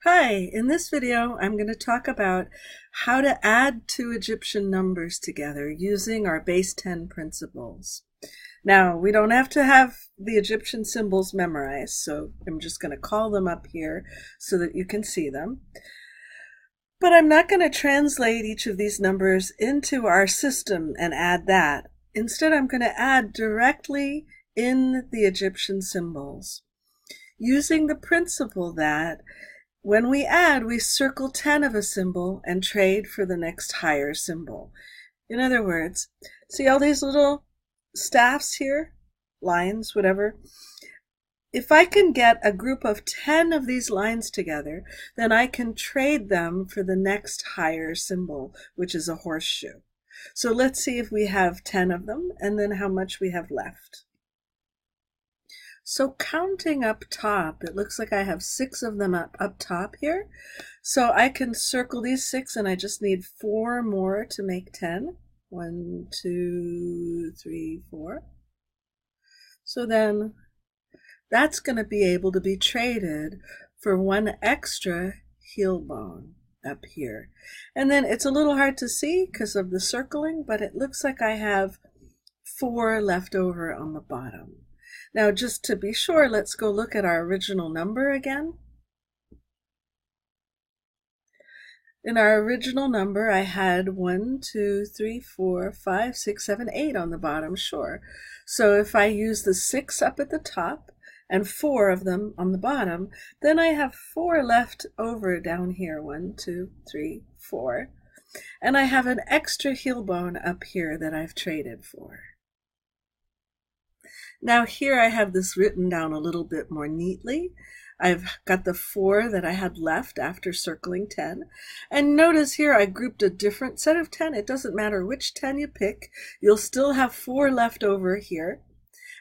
Hi, in this video I'm going to talk about how to add two Egyptian numbers together using our base 10 principles. Now, we don't have to have the Egyptian symbols memorized, so I'm just going to call them up here so that you can see them. But I'm not going to translate each of these numbers into our system and add that. Instead, I'm going to add directly in the Egyptian symbols, using the principle that when we add, we circle 10 of a symbol and trade for the next higher symbol. In other words, see all these little staffs here? Lines, whatever. If I can get a group of 10 of these lines together, then I can trade them for the next higher symbol, which is a horseshoe. So let's see if we have 10 of them and then how much we have left. So counting up top, it looks like I have 6 of them up top here. So I can circle these 6 and I just need 4 more to make 10. 1, 2, 3, 4. So then that's going to be able to be traded for 1 extra heel bone up here. And then it's a little hard to see because of the circling, but it looks like I have 4 left over on the bottom. Now, just to be sure, let's go look at our original number again. In our original number, I had 1, 2, 3, 4, 5, 6, 7, 8 on the bottom, sure. So if I use the 6 up at the top and 4 of them on the bottom, then I have 4 left over down here. 1, 2, 3, 4. And I have an extra heel bone up here that I've traded for. Now here I have this written down a little bit more neatly. I've got the 4 that I had left after circling 10. And notice here I grouped a different set of 10. It doesn't matter which 10 you pick. You'll still have 4 left over here.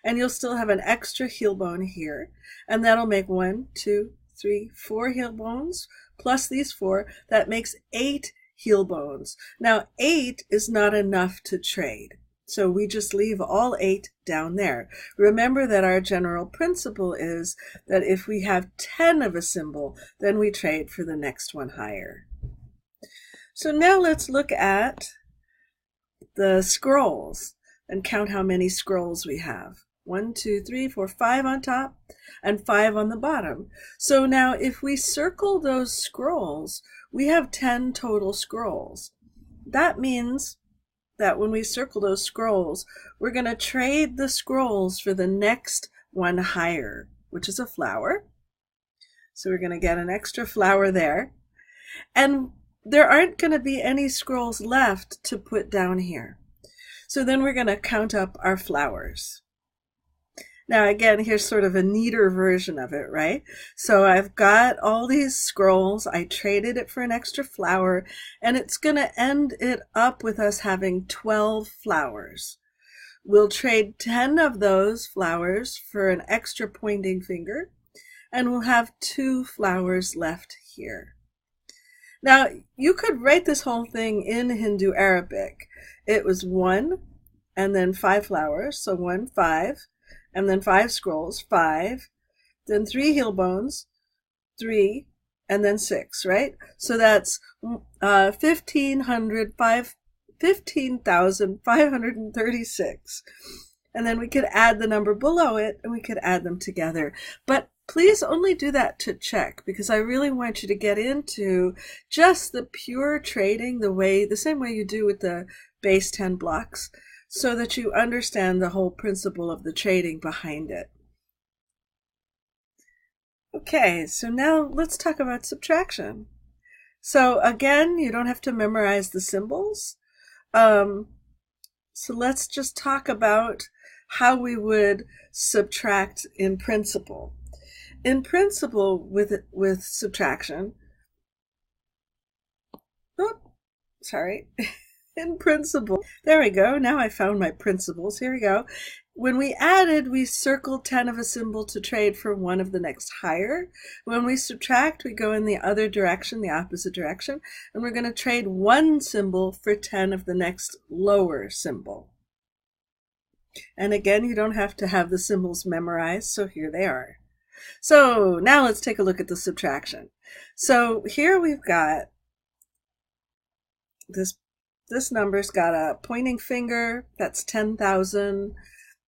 And you'll still have an extra heel bone here. And that'll make 1, 2, 3, 4 heel bones plus these 4. That makes 8 heel bones. Now 8 is not enough to trade. So we just leave all 8 down there. Remember that our general principle is that if we have 10 of a symbol, then we trade for the next one higher. So now let's look at the scrolls and count how many scrolls we have. 1, 2, 3, 4, 5 on top and 5 on the bottom. So now if we circle those scrolls, we have 10 total scrolls. That means that when we circle those scrolls, we're going to trade the scrolls for the next one higher, which is a flower. So we're going to get an extra flower there. And there aren't going to be any scrolls left to put down here. So then we're going to count up our flowers. Now again, here's sort of a neater version of it, right? So I've got all these scrolls, I traded it for an extra flower, and it's going to end it up with us having 12 flowers. We'll trade 10 of those flowers for an extra pointing finger, and we'll have 2 flowers left here. Now, you could write this whole thing in Hindu Arabic. It was 1 and then 5 flowers, so 1, 5. And then 5 scrolls, 5, then 3 heel bones, 3, and then 6, right? So that's 15,536. And then we could add the number below it, and we could add them together. But please only do that to check, because I really want you to get into just the pure trading the same way you do with the base 10 blocks, so that you understand the whole principle of the trading behind it. Okay, so now let's talk about subtraction. So again, you don't have to memorize the symbols. So let's just talk about how we would subtract in principle. In principle, with subtraction, in principle, there we go. Now I found my principles. Here we go. When we added, we circled 10 of a symbol to trade for one of the next higher. When we subtract, we go in the other direction, the opposite direction, and we're going to trade 1 symbol for 10 of the next lower symbol. And again, you don't have to have the symbols memorized, so here they are. So now let's take a look at the subtraction. So here we've got this number's got a pointing finger, that's 10,000.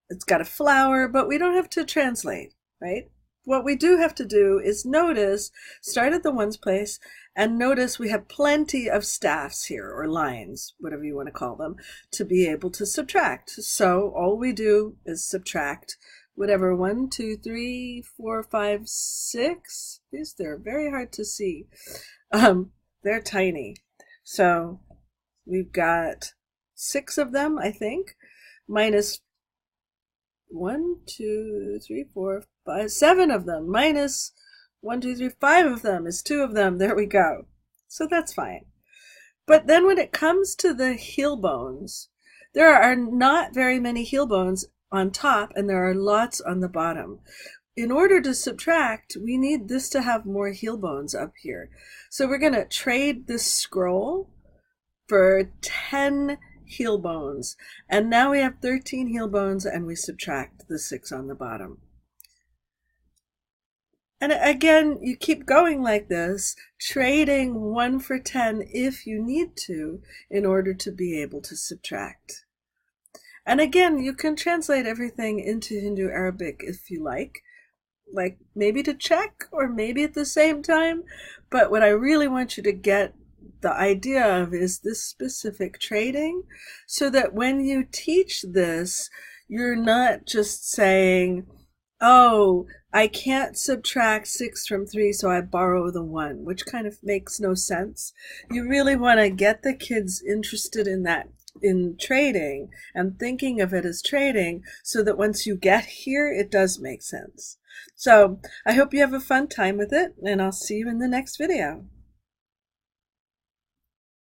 It's got a flower, but we don't have to translate, right? What we do have to do is notice, start at the ones place, and notice we have plenty of staffs here, or lines, whatever you want to call them, to be able to subtract. So all we do is subtract whatever, 1, 2, 3, 4, 5, 6. These, they're very hard to see. They're tiny. So we've got 6 of them, I think, minus 1, 2, 3, 4, 5, 7 of them, minus 1, 2, 3, 5 of them is 2 of them. There we go. So that's fine. But then when it comes to the heel bones, there are not very many heel bones on top, and there are lots on the bottom. In order to subtract, we need this to have more heel bones up here. So we're going to trade this scroll for 10 heel bones, and now we have 13 heel bones, and we subtract the 6 on the bottom. And again, you keep going like this, trading 1 for 10 if you need to in order to be able to subtract. And again, you can translate everything into Hindu Arabic if you like maybe to check or maybe at the same time. But what I really want you to get the idea of is this specific trading, so that when you teach this, you're not just saying, oh, I can't subtract 6 from 3, so I borrow the 1, which kind of makes no sense. You really want to get the kids interested in that, in trading, and thinking of it as trading, so that once you get here, it does make sense. So I hope you have a fun time with it, and I'll see you in the next video.